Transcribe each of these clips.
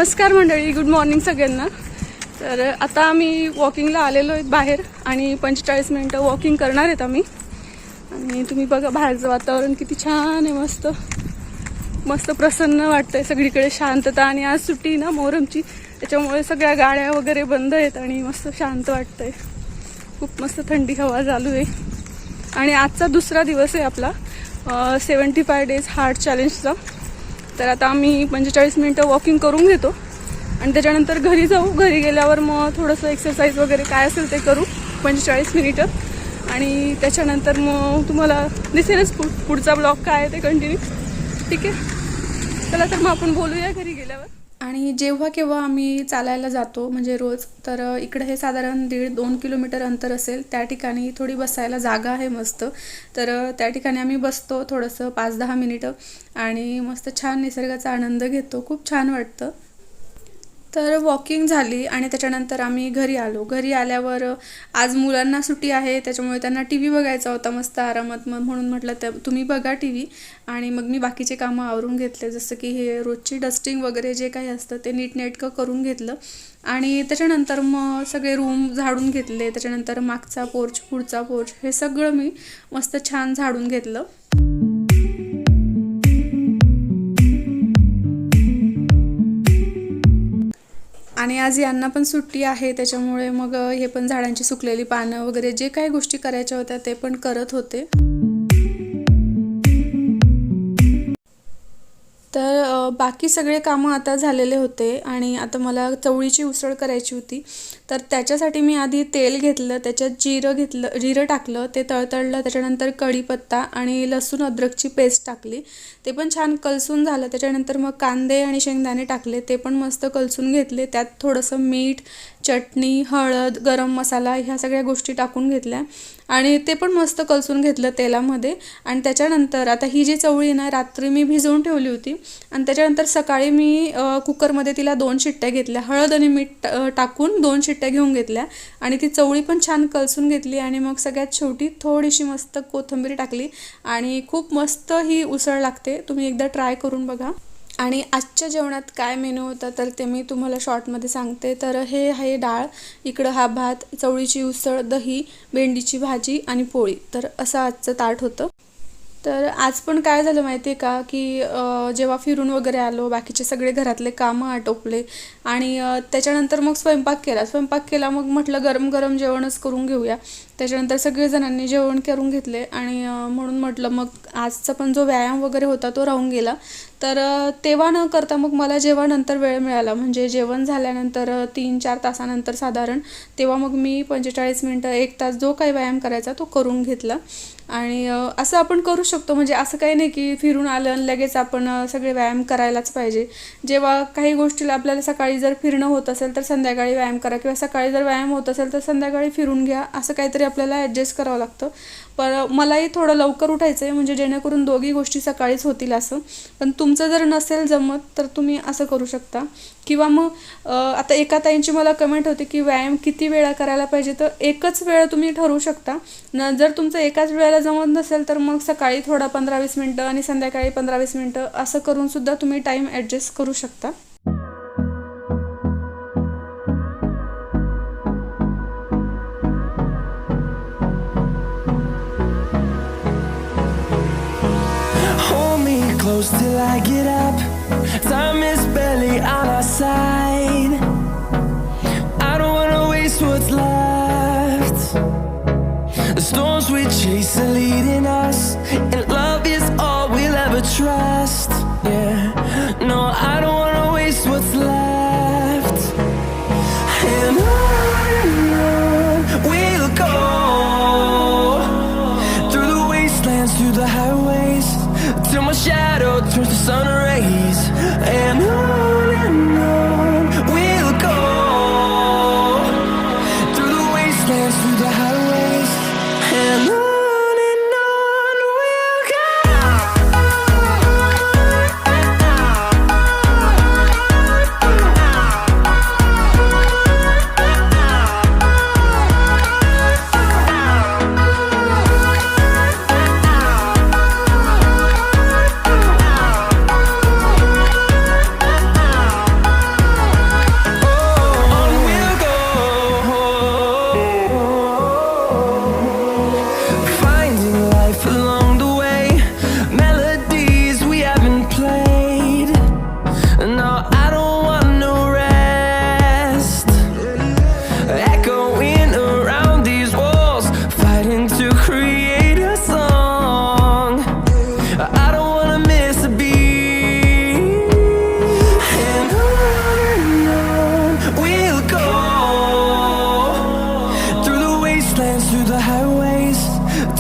नमस्कार मंडळी, good morning सगळ्यांना। तर आता आम्ही वॉकिंगला आलेलो आहेत बाहेर आणि 45 मिनिटं वॉकिंग करणार आहेत आम्ही। आणि तुम्ही बघा बाहेरचं वातावरण किती छान आहे, मस्त मस्त प्रसन्न वाटतंय, सगळीकडे शांतता। आणि आज सुट्टी ना मोहरमची, त्याच्यामुळे सगळ्या गाड्या वगैरे बंद आहेत आणि मस्त शांत वाटतंय। खूप मस्त थंडी हवा चालू आहे आणि आजचा दुसरा दिवस आहे आपला 75 डेज हार्ट चॅलेंजचा। तर आता आम्ही 45 मिनिटं वॉकिंग करून घेतो आणि त्याच्यानंतर घरी जाऊ। घरी गेल्यावर मग थोडंसं एक्सरसाइज वगैरे काय असेल ते करू 45 मिनिटं आणि त्याच्यानंतर मग तुम्हाला दिसेलच पुढचा ब्लॉग काय आहे ते कंटिन्यू। ठीक आहे, चला तर मग आपण बोलूया घरी गेल्यावर। आणि जेव्हा केव्हा आम्ही चालायला जातो म्हणजे रोज, तर इकडे हे साधारण 1.5-2 किलोमीटर अंतर असेल। त्या ठिकाणी थोडी बसायला जागा आहे मस्त, तर त्या ठिकाणी आम्ही बसतो थोडंसं 5-10 मिनिटं आणि मस्त छान निसर्गाचा आनंद घेतो, खूप छान वाटतं। तर वॉकिंग झाली आणि त्याच्यानंतर आम्ही घरी आलो। घरी आल्यावर आज मुलांना सुट्टी आहे, त्याच्यामुळे त्यांना टी व्ही बघायचा होता मस्त आरामात, म्हणून म्हटलं तर तुम्ही बघा टी व्ही। आणि मग मी बाकीचे कामं आवरून घेतले, जसं की हे रोजची डस्टिंग वगैरे जे काही असतं ते नीटनेटकं करून घेतलं आणि त्याच्यानंतर मग सगळे रूम झाडून घेतले। त्याच्यानंतर मागचा पोर्च, पुढचा पोर्च, हे सगळं मी मस्त छान झाडून घेतलं। आणि आज यांना पण सुट्टी आहे, त्याच्यामुळे मग हे पण झाडांची सुकलेली पानं वगैरे जे काही गोष्टी करायच्या होत्या ते पण करत होते। तर बाकी सगळे कामं आता झालेले होते आणि आता मला चवळीची उसळ करायची होती। तर त्याच्यासाठी मी आधी तेल घेतलं, त्याच्यात जिरं टाकलं, ते तळतळलं, त्याच्यानंतर कढीपत्ता आणि लसूण अद्रकची पेस्ट टाकली, ते पण छान कलसून झालं। त्याच्यानंतर मग कांदे आणि शेंगदाणे टाकले, ते पण मस्त कलसून घेतले। त्यात थोडंसं मीठ, चटणी, हळद, गरम मसाला ह्या सगळ्या गोष्टी टाकून घेतल्या आणि ते पण मस्त कलसून घेतलं तेलामध्ये। आणि त्याच्यानंतर आता ही जी चवळी ना रात्री मी भिजवून ठेवली होती आणि त्याच्यानंतर सकाळी मी कुकरमध्ये तिला 2 शिट्ट्या घेतल्या, हळद आणि मीठ टाकून 2 शिट्ट्या घेऊन घेतल्या आणि ती चवळी पण छान कलसून घेतली। आणि मग सगळ्यात शेवटी थोडीशी मस्त कोथिंबीर टाकली आणि खूप मस्त ही उसळ लागते, तुम्ही एकदा ट्राय करून बघा। आणि आजच्या जेवणात काय मेनू होता तर ते मी तुम्हाला शॉर्टमध्ये सांगते। तर हे आहे डाळ, इकडं हा भात, चवळीची उसळ, दही, भेंडीची भाजी आणि पोळी, तर असं आजचं ताट होतं। तर आज पण काय झालं माहिती आहे का, की जेव्हा फिरून वगैरे आलो, बाकीचे सगळे घरातले कामं आटोपले आणि त्याच्यानंतर मग स्वयंपाक केला। मग म्हटलं गरम गरम जेवणच करून घेऊया। त्याच्यानंतर सगळेजणांनी जेवण करून घेतले आणि म्हणून म्हटलं मग आजचा पण जो व्यायाम वगैरे होता तो राहून गेला। तर तेव्हा न करता मग मला जेव्हा नंतर वेळ मिळाला, म्हणजे जेवण झाल्यानंतर 3-4 तासानंतर साधारण, तेव्हा मग मी 45 मिनिटं 1 तास जो काही व्यायाम करायचा तो करून घेतला। आणि असं आपण करू शकतो, म्हणजे असं काही नाही की फिरून आलं आणि लगेच आपण सगळे व्यायाम करायलाच पाहिजे। जेव्हा काही गोष्टीला आपल्याला सकाळी जर फिरणं होत असेल तर संध्याकाळी व्यायाम करा, किंवा सकाळी जर व्यायाम होत असेल तर संध्याकाळी फिरून घ्या, असं काहीतरी आपल्याला ॲडजस्ट करावं लागतं। पण मलाही थोडं लवकर उठायचं आहे, म्हणजे जेणेकरून दोघी गोष्टी सकाळीच होतील असं। पण तुमचं जर नसेल जमत तर तुम्ही असं करू शकता। किंवा मग आता एका ताईंची मला कमेंट होती की व्यायाम किती वेळा करायला पाहिजे, तर एकच वेळ तुम्ही ठरवू शकता। जर तुमचं एकाच वेळेला जमत नसेल तर मग सकाळी थोडा 15-20 मिनिटं आणि संध्याकाळी 15-20 मिनिटं असं करून सुद्धा तुम्ही टाईम ॲडजस्ट करू शकता। Till I get up, time is barely on our side. I don't wanna waste what's left. The storms we chase are leading us, and love is all we'll ever trust. Yeah, no, I don't wanna waste what's left. And on we'll go, through the wastelands, through the highways, till my shadow turns to sun rays. And on we'll go, through the wastelands, through the highways, and on we'll go.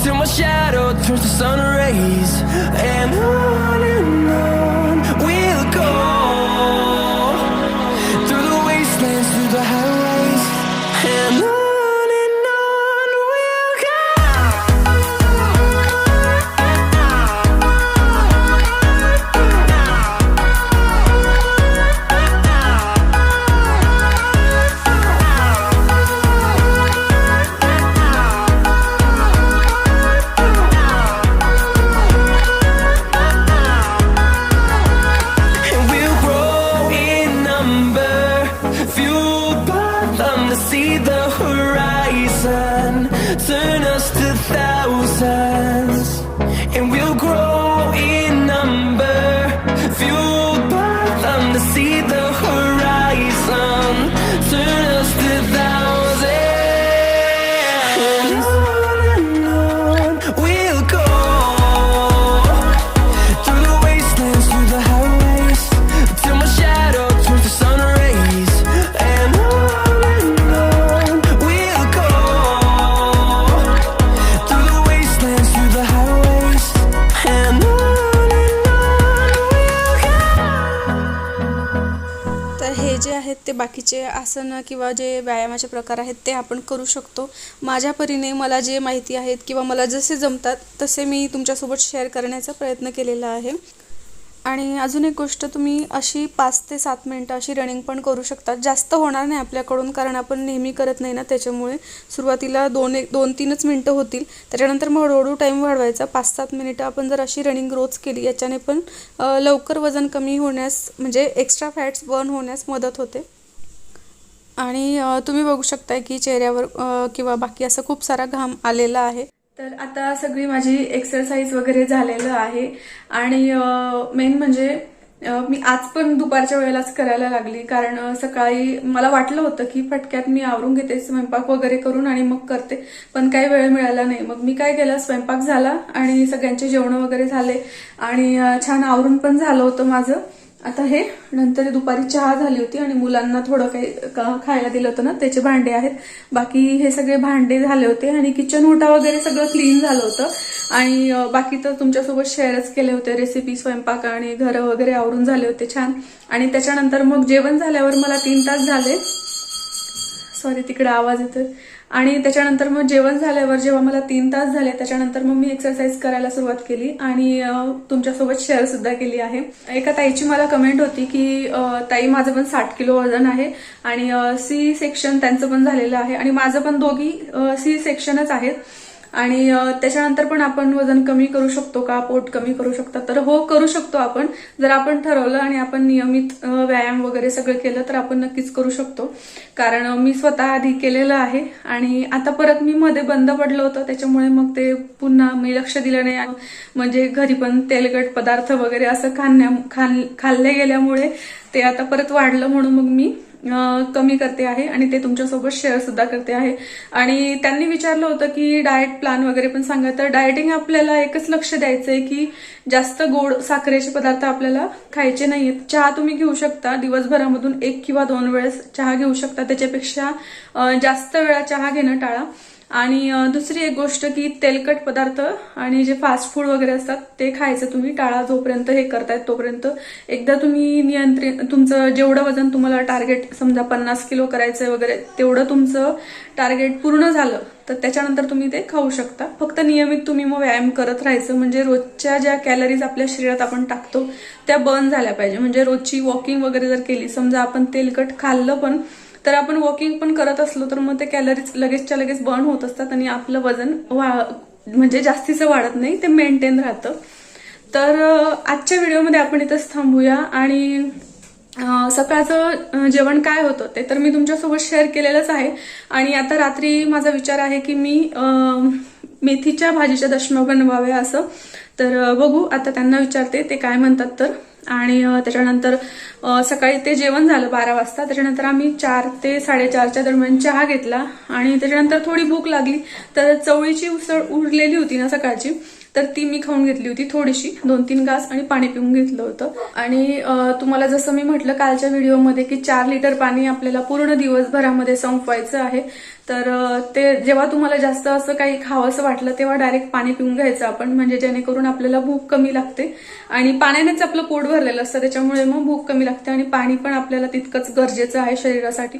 till my shadow turns to sun rays. And on we'll go, through the wastelands, through the highways. And on we'll go. And we'll grow in number, fueled by them to see the horizon, turn us to thousands. And we'll grow in number, fueled by them to see the horizon, turn us to thousands. And on we'll go, through the wastelands, through the highways, till my shadow turns to sun rays. And on we'll go, through the wastelands, through the highways. And on we'll go. तर हे जे आहेत ते बाकीचे आसन किंवा जे व्यायामाचे प्रकार आहेत ते आपण करू शकतो. माझ्या परीने मला जे माहिती आहेत किंवा मला जसे जमतात तसे मी तुमच्यासोबत शेअर करण्याचा प्रयत्न केलेला आहे. आणि अजून एक गोष्ट, तुम्ही अशी 5 ते 7 मिनटं अशी रनिंग पण करू शकता. जास्त होणार नाही आपल्याकडून, कारण आपण नेहमी करत नाही ना, त्याच्यामुळे सुरुवातीला 2-3च मिनटं होतील. त्याच्यानंतर मग हळूहळू टाईम वाढवायचा. 5-7 मिनिटं आपण जर अशी रनिंग रोज केली, याच्याने पण लवकर वजन कमी होण्यास, म्हणजे एक्स्ट्रा फॅट्स बर्न होण्यास मदत होते. आणि तुम्ही बघू शकताय की चेहऱ्यावर किंवा बाकी असं खूप सारा घाम आलेला आहे. तर आता सगळी माझी एक्सरसाइज वगैरे झालेलं आहे. आणि मेन म्हणजे मी आज पण दुपारच्या वेळेलाच करायला लागली, कारण सकाळी मला वाटलं होतं की फटक्यात मी आवरून घेते स्वयंपाक वगैरे करून आणि मग करते, पण काही वेळ मिळाला नाही. मग मी काय केलं, स्वयंपाक झाला आणि सगळ्यांचे जेवण वगैरे झाले आणि छान आवरून पण झालं होतं माझं. आता हे नंतर दुपारी चहा झाली होती आणि मुलांना थोडं काही खायला दिलं होतं ना, त्याचे भांडे आहेत. बाकी हे सगळे भांडे झाले होते आणि किचन ओटा वगैरे सगळं क्लीन झालं होतं. आणि बाकी तर तुमच्यासोबत शेअरच केले होते रेसिपी, स्वयंपाक आणि घर वगैरे आवरून झाले होते छान. आणि त्याच्यानंतर मग जेवण झाल्यावर मला 3 तास झाले. सॉरी, तिकडे आवाज येतोय. आणि त्याच्यानंतर मग जेवण झाल्यावर जेव्हा मला 3 तास झाले, त्याच्यानंतर मग मी एक्सरसाइज करायला सुरुवात केली आणि तुमच्यासोबत शेअर सुद्धा केली आहे. एका ताईची मला कमेंट होती की ताई, माझं पण 60 किलो वजन आहे आणि सी सेक्शन त्यांचं पण झालेलं आहे आणि माझं पण, दोघी सी सेक्शनच आहेत. आणि त्याच्यानंतर पण आपण वजन कमी करू शकतो का, पोट कमी करू शकता? तर हो, करू शकतो आपण, जर आपण ठरवलं आणि आपण नियमित व्यायाम वगैरे सगळं केलं तर आपण नक्कीच करू शकतो. कारण मी स्वतः आधी केलेलं आहे आणि आता परत मी मध्ये बंद पडलं होतं, त्याच्यामुळे मग ते पुन्हा मी लक्ष दिलं नाही. म्हणजे घरी पण तेलकट पदार्थ वगैरे असं खाल्ले गेल्यामुळे ते आता परत वाढलं, म्हणून मग मी कमी करते आहे आणि ते तुमच्यासोबत शेअर सुद्धा करते आहे. आणि त्यांनी विचारलं होतं की डाएट प्लॅन वगैरे पण सांगा. तर डाएटिंग आपल्याला एकच लक्ष द्यायचंय की जास्त गोड साखरेचे पदार्थ आपल्याला खायचे नाहीयेत. चहा तुम्ही घेऊ शकता, दिवसभरामधून 1 किंवा 2 वेळेस चहा घेऊ शकता, त्याच्यापेक्षा जास्त वेळा चहा घेणं टाळा. आणि दुसरी एक गोष्ट की तेलकट पदार्थ आणि जे फास्ट फूड वगैरे असतात ते खायचं तुम्ही टाळा, जोपर्यंत हे करतायत तोपर्यंत. एकदा तुम्ही तुमचं जेवढं वजन तुम्हाला टार्गेट, समजा 50 किलो करायचंय वगैरे, तेवढं तुमचं टार्गेट पूर्ण झालं तर त्याच्यानंतर तुम्ही ते खाऊ शकता. फक्त नियमित तुम्ही मग व्यायाम करत राहायचं, म्हणजे रोजच्या ज्या कॅलरीज आपल्या शरीरात आपण टाकतो त्या बर्न झाल्या पाहिजे. म्हणजे रोजची वॉकिंग वगैरे जर केली, समजा आपण तेलकट खाल्लं पण, तर आपण वॉकिंग पण करत असलो तर मग ते कॅलरीज लगेचच्या लगेच बर्न होत असतात आणि आपलं वजन म्हणजे जास्तीचं वाढत नाही, ते मेंटेन राहतं. तर आजच्या व्हिडिओमध्ये आपण इथंच थांबूया. आणि सकाळचं जेवण काय होतं ते तर मी तुमच्यासोबत शेअर केलेलंच आहे. आणि आता रात्री माझा विचार आहे की मी मेथीच्या भाजीच्या दशम्या बनवाव्या असं. तर बघू, आता त्यांना विचारते ते काय म्हणतात तर. आणि त्याच्यानंतर सकाळी ते जेवण झालं 12 वाजता. त्याच्यानंतर आम्ही 4 ते 4:30च्या दरम्यान चहा घेतला आणि त्याच्यानंतर थोडी भूक लागली, तर चवळीची उसळ उरलेली होती ना सकाळची, तर ती मी खाऊन घेतली होती थोडीशी, 2-3 घास, आणि पाणी पिऊन घेतलं होतं. आणि तुम्हाला जसं मी म्हटलं कालच्या व्हिडिओमध्ये की 4 लिटर पाणी आपल्याला पूर्ण दिवसभरामध्ये संपवायचं आहे. तर ते जेव्हा तुम्हाला जास्त असं काही खावंसं वाटलं तेव्हा डायरेक्ट पाणी पिऊन घ्यायचं आपण, म्हणजे जेणेकरून आपल्याला भूक कमी लागते आणि पाण्यानेच आपलं पोट भरलेलं असतं, त्याच्यामुळे मग भूक कमी लागते आणि पाणी पण आपल्याला तितकंच गरजेचं आहे शरीरासाठी.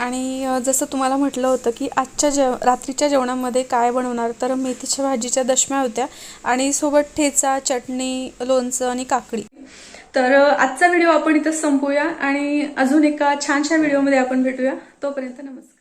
आणि जसं तुम्हाला म्हटलं होतं की आजच्या रात्रीच्या जेवणामध्ये काय बनवणार, तर मेथीच्या भाजीच्या दशम्या होत्या आणि सोबत ठेचा, चटणी, लोणचं आणि काकडी. तर आजचा व्हिडिओ आपण इथं संपूया आणि अजून एका छानशा व्हिडिओमध्ये आपण भेटूया. तोपर्यंत नमस्कार.